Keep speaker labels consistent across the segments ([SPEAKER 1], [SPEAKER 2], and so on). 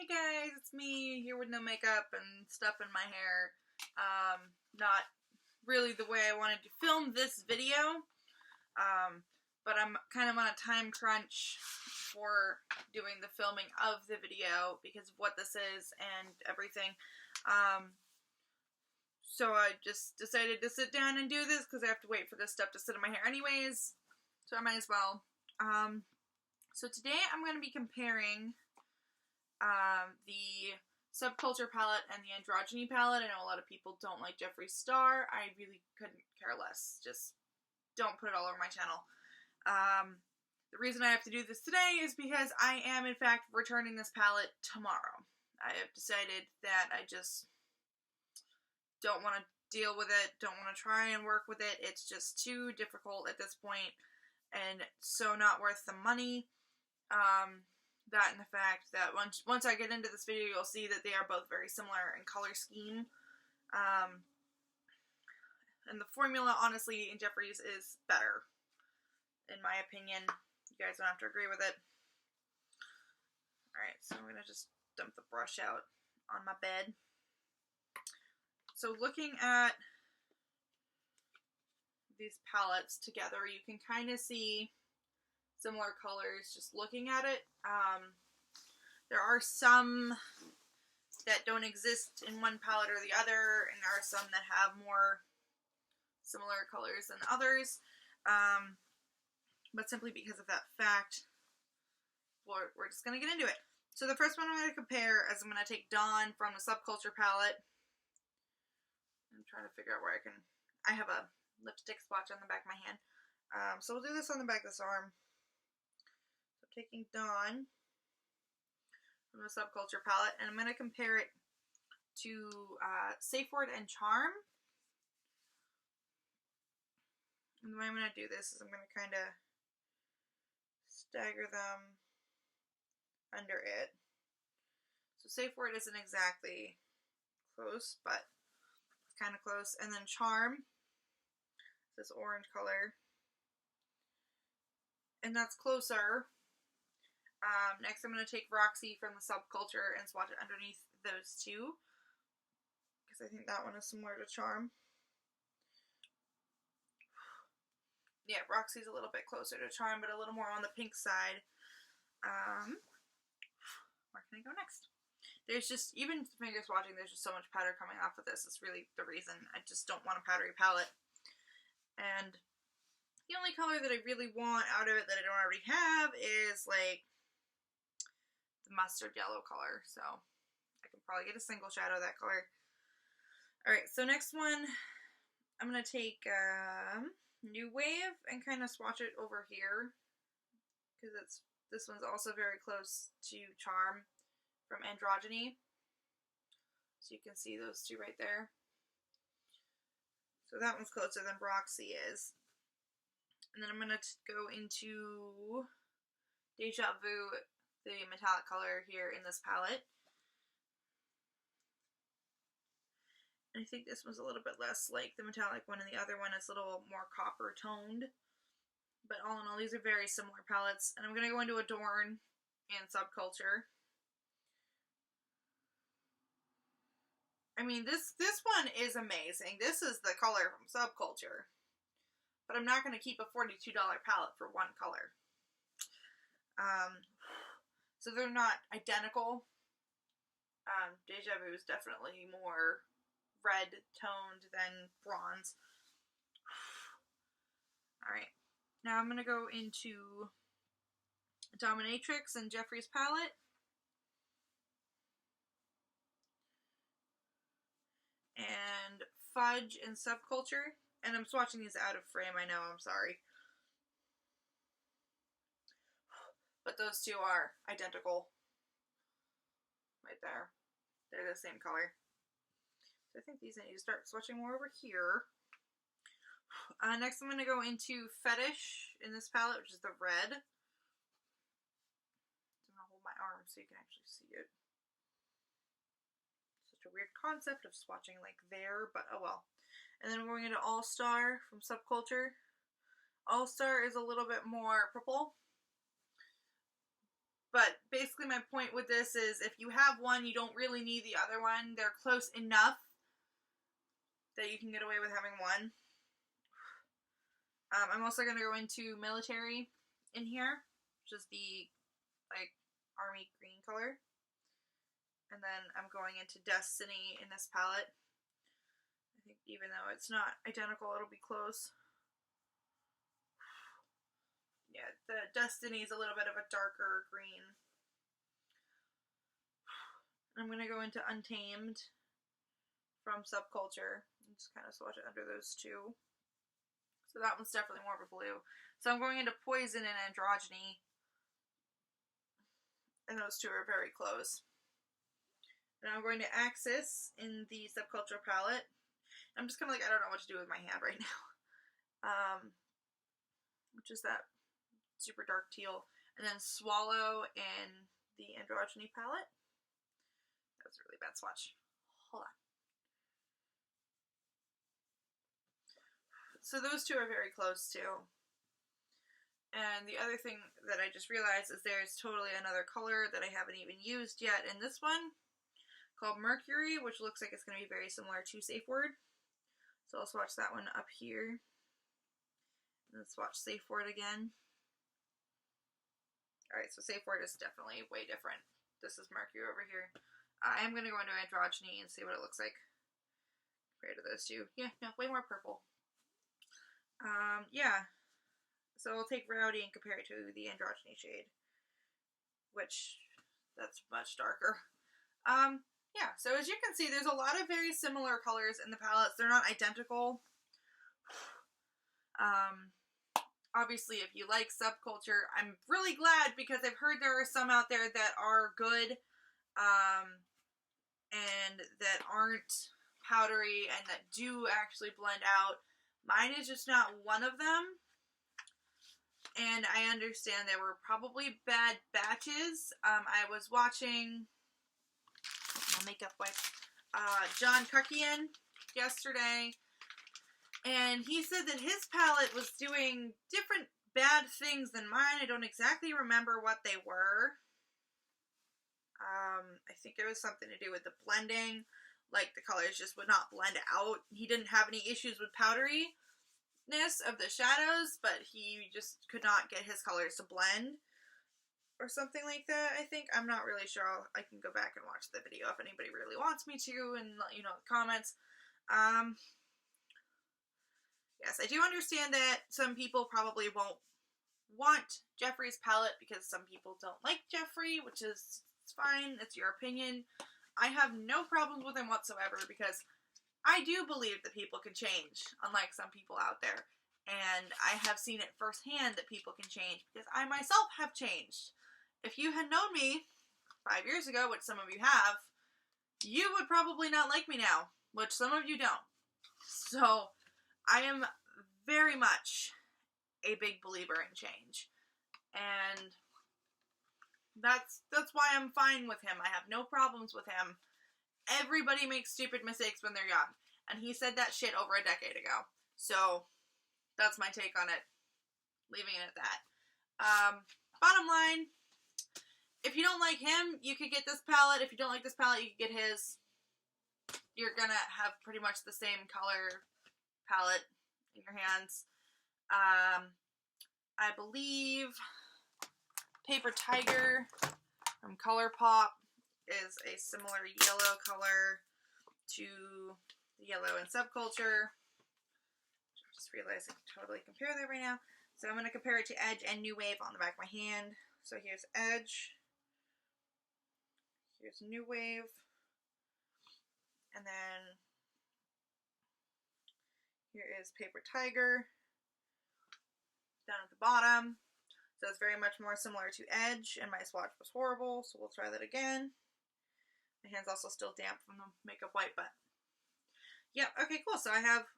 [SPEAKER 1] Hey guys, it's me here with no makeup and stuff in my hair. Not really the way I wanted to film this video, but I'm kind of on a time crunch for doing the filming of the video because of what this is and everything. So I just decided to sit down and do this because I have to wait for this stuff to sit in my hair anyways, so I might as well. So today I'm going to be comparing the Subculture palette and the Androgyny palette. I know a lot of people don't like Jeffree Star. I really couldn't care less. Just don't put it all over my channel. The reason I have to do this today is because I am, in fact, returning this palette tomorrow. I have decided that I just don't want to deal with it, don't want to try and work with it. It's just too difficult at this point, and so not worth the money. That and the fact that once I get into this video, you'll see that they are both very similar in color scheme. And the formula, honestly, in Jeffree's is better, in my opinion. You guys don't have to agree with it. Alright, so I'm going to just dump the brush out on my bed. So looking at these palettes together, you can kind of see similar colors just looking at it. There are some that don't exist in one palette or the other, and there are some that have more similar colors than others. But simply because of that fact, we're just going to get into it. So the first one I'm going to compare is I'm going to take Dawn from the Subculture palette. I'm trying to figure out where I have a lipstick swatch on the back of my hand. So we'll do this on the back of this arm. So taking Dawn from the Subculture palette, and I'm going to compare it to Safe Word and Charm. And the way I'm going to do this is I'm going to kind of stagger them under it. So Safe Word isn't exactly close, but it's kind of close. And then Charm, this orange color, and that's closer. Next I'm going to take Roxy from the Subculture and swatch it underneath those two, because I think that one is similar to Charm. Yeah, Roxy's a little bit closer to Charm, but a little more on the pink side. Where can I go next? There's just, even finger swatching, there's just so much powder coming off of this. It's really the reason. I just don't want a powdery palette. And the only color that I really want out of it that I don't already have is like the mustard yellow color. So I can probably get a single shadow of that color. Alright, so next one, I'm going to take New Wave and kind of swatch it over here, because this one's also very close to Charm from Androgyny. So you can see those two right there. So that one's closer than Roxy is. And then I'm going to go into Deja Vu, the metallic color here in this palette. And I think this one's a little bit less like the metallic one, and the other one is a little more copper toned. But all in all, these are very similar palettes. And I'm going to go into Adorn and Subculture. I mean, this one is amazing. This is the color from Subculture. But I'm not going to keep a $42 palette for one color. So they're not identical. Deja Vu is definitely more red toned than bronze. Alright. Now I'm going to go into Dominatrix and Jeffree's palette. And Fudge and Subculture. And I'm swatching these out of frame, I know, I'm sorry. But those two are identical. Right there. They're the same color. So I think these I need to start swatching more over here. Next I'm going to go into Fetish in this palette, which is the red. So I'm going to hold my arm so you can actually see it. Such a weird concept of swatching like there, but oh well. And then we're going into All Star from Subculture. All Star is a little bit more purple. But basically my point with this is if you have one, you don't really need the other one. They're close enough that you can get away with having one. I'm also going to go into military in here, which is the, like, army green color. And then I'm going into Destiny in this palette. I think even though it's not identical, it'll be close. Yeah, the Destiny is a little bit of a darker green. I'm going to go into Untamed from Subculture. And just kind of swatch it under those two. So that one's definitely more of a blue. So I'm going into Poison and Androgyny. And those two are very close. And I'm going to Axis in the Subculture palette. I'm just kind of like, I don't know what to do with my hand right now. Which is that super dark teal. And then Swallow in the Androgyny palette. That was a really bad swatch. Hold on. So those two are very close too. And the other thing that I just realized is there's totally another color that I haven't even used yet in this one, called Mercury, which looks like it's going to be very similar to Safe Word. So I'll swatch that one up here. And then swatch Safe Word again. Alright, so Safe Word is definitely way different. This is Mercury over here. I am going to go into Androgyny and see what it looks like compared to those two. Yeah, no, way more purple. Yeah. So I'll take Rowdy and compare it to the Androgyny shade, which, that's much darker. Yeah, so as you can see, there's a lot of very similar colors in the palettes. They're not identical. Obviously, if you like Subculture, I'm really glad because I've heard there are some out there that are good, and that aren't powdery and that do actually blend out. Mine is just not one of them. And I understand there were probably bad batches. I was watching my makeup wipe, John Kuckian yesterday, and he said that his palette was doing different bad things than mine. I don't exactly remember what they were. I think it was something to do with the blending. Like, the colors just would not blend out. He didn't have any issues with powderiness of the shadows, but he just could not get his colors to blend. Or something like that, I think. I'm not really sure. I can go back and watch the video if anybody really wants me to, and let you know in the comments. Yes, I do understand that some people probably won't want Jeffrey's palette because some people don't like Jeffrey, which is fine. It's your opinion. I have no problems with him whatsoever because I do believe that people can change, unlike some people out there. And I have seen it firsthand that people can change because I myself have changed. If you had known me 5 years ago, which some of you have, you would probably not like me now, which some of you don't. So, I am very much a big believer in change. And that's why I'm fine with him. I have no problems with him. Everybody makes stupid mistakes when they're young. And he said that shit over a decade ago. So, that's my take on it. Leaving it at that. Bottom line, if you don't like him, you could get this palette. If you don't like this palette, you could get his. You're gonna have pretty much the same color palette in your hands. I believe Paper Tiger from ColourPop is a similar yellow color to the yellow in Subculture. I just realized I can totally compare that right now. So I'm going to compare it to Edge and New Wave on the back of my hand. So here's Edge. Here's New Wave. And then here is Paper Tiger down at the bottom. So it's very much more similar to Edge, and my swatch was horrible, so we'll try that again. My hand's also still damp from the makeup wipe, but yeah, okay, cool. So I have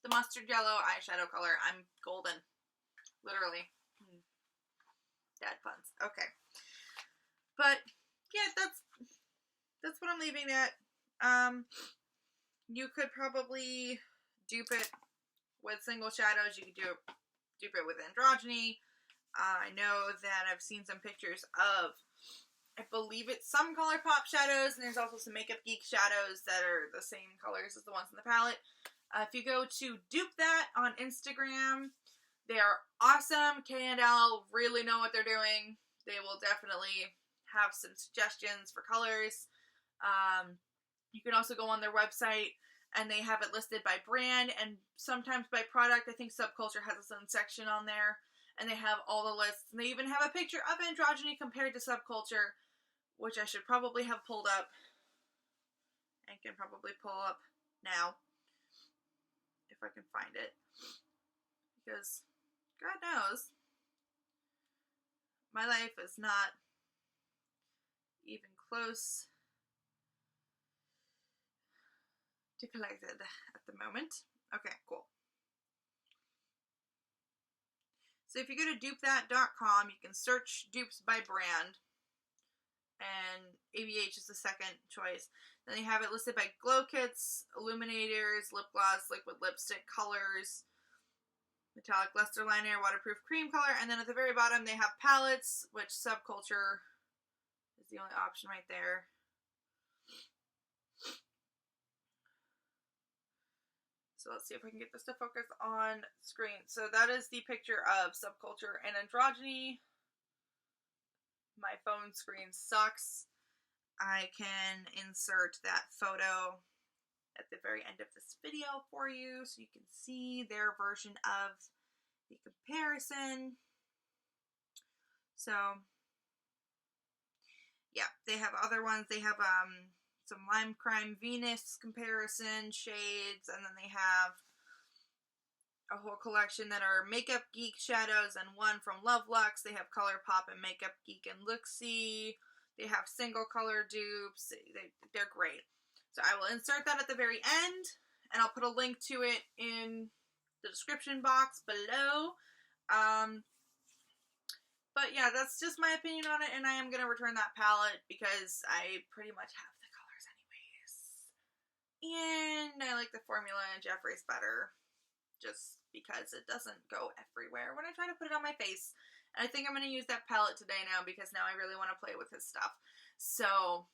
[SPEAKER 1] the mustard yellow eyeshadow color. I'm golden. Literally. Dad puns. Okay. But yeah, that's what I'm leaving at. You could probably dupe it with single shadows. You could dupe it with Androgyny. I know that I've seen some pictures of, I believe it's some ColourPop shadows, and there's also some Makeup Geek shadows that are the same colors as the ones in the palette. If you go to Dupe That on Instagram, they are awesome. K&L really know what they're doing. They will definitely have some suggestions for colors. You can also go on their website, and they have it listed by brand and sometimes by product. I think Subculture has its own section on there, and they have all the lists. And they even have a picture of Androgyny compared to Subculture, which I should probably have pulled up, and can probably pull up now if I can find it, because God knows my life is not even close to collected at the moment. Okay, cool. So if you go to dupethat.com, you can search dupes by brand, and ABH is the second choice. Then they have it listed by glow kits, illuminators, lip gloss, liquid lipstick colors, metallic luster liner, waterproof cream color, and then at the very bottom they have palettes, which Subculture is the only option right there. So let's see if I can get this to focus on screen. So that is the picture of Subculture and Androgyny. My phone screen sucks. I can insert that photo at the very end of this video for you so you can see their version of the comparison. So yeah, they have other ones. They have some Lime Crime Venus comparison shades, and then they have a whole collection that are Makeup Geek shadows and one from Lovelux. They have ColourPop and Makeup Geek and Looksy. They have single color dupes. They're great. So I will insert that at the very end, and I'll put a link to it in the description box below. But yeah, that's just my opinion on it, and I am going to return that palette because I pretty much have the colors anyways. And I like the formula in Jeffree's better, just because it doesn't go everywhere when I try to put it on my face. And I think I'm going to use that palette today now, because now I really want to play with his stuff. So,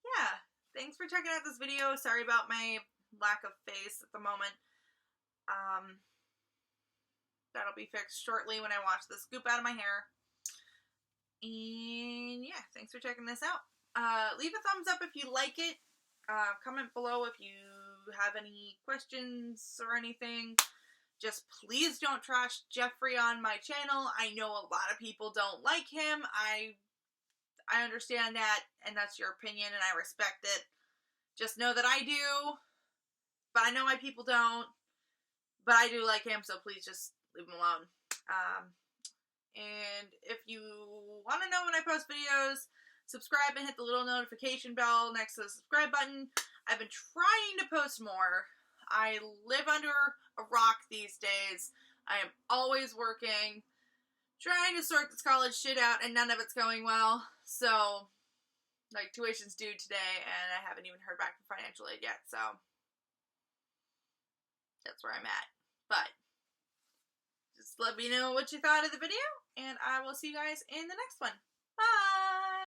[SPEAKER 1] yeah. Thanks for checking out this video. Sorry about my lack of face at the moment. That'll be fixed shortly when I wash the scoop out of my hair. And yeah, thanks for checking this out. Leave a thumbs up if you like it. Comment below if you have any questions or anything. Just please don't trash Jeffree on my channel. I know a lot of people don't like him. I understand that, and that's your opinion, and I respect it. Just know that I do, but I know why people don't. But I do like him, so please just leave him alone. And if you want to know when I post videos, subscribe and hit the little notification bell next to the subscribe button. I've been trying to post more. I live under a rock these days. I am always working, trying to sort this college shit out, and none of it's going well. So, like, tuition's due today, and I haven't even heard back from financial aid yet, so that's where I'm at. But just let me know what you thought of the video, and I will see you guys in the next one. Bye!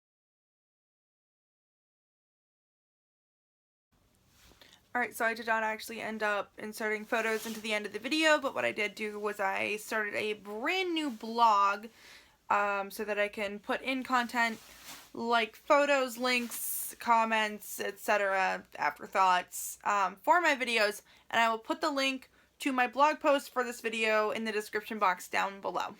[SPEAKER 1] Alright, so I did not actually end up inserting photos into the end of the video, but what I did do was I started a brand new blog so that I can put in content like photos, links, comments, etc., afterthoughts for my videos, and I will put the link to my blog post for this video in the description box down below.